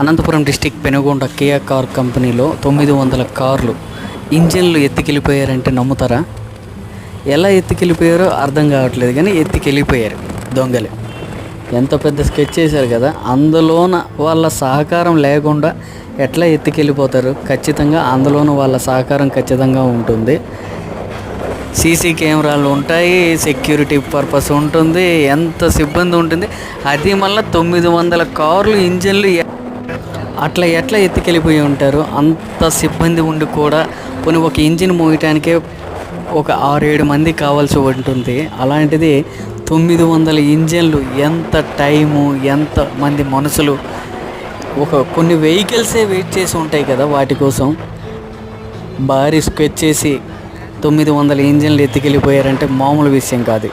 Anantapuram district Penukonda Kia car కంపెనీలో 900 కార్లు ఇంజిన్లు ఎత్తుకెళ్ళిపోయారంటే నమ్ముతారా? ఎలా ఎత్తుకెళ్ళిపోయారో అర్థం కావట్లేదు, కానీ ఎత్తుకెళ్ళిపోయారు దొంగలు. ఎంత పెద్ద స్కెచ్ చేశారు కదా, అందులోన వాళ్ళ సహకారం లేకుండా ఎట్లా ఎత్తుకెళ్ళిపోతారు? ఖచ్చితంగా అందులోనూ వాళ్ళ సహకారం ఖచ్చితంగా ఉంటుంది. సీసీ కెమెరాలు ఉంటాయి, సెక్యూరిటీ పర్పస్ ఉంటుంది, ఎంత సిబ్బంది ఉంటుంది. అది మళ్ళీ 900 కార్లు ఇంజన్లు అట్లా ఎట్లా ఎత్తుకెళ్ళిపోయి ఉంటారు? అంత సిబ్బంది ఉండి కూడా పోనీ ఒక ఇంజిన్ మోయటానికే ఒక 6-7 మంది కావాల్సి ఉంటుంది. అలాంటిది 900 ఇంజన్లు, ఎంత టైము, ఎంత మంది మనుషులు, కొన్ని వెహికల్సే వెయిట్ చేసి ఉంటాయి కదా వాటి కోసం. భారీ స్కెచ్ చేసి 900 ఇంజన్లు ఎత్తుకెళ్ళిపోయారంటే మామూలు విషయం కాదు.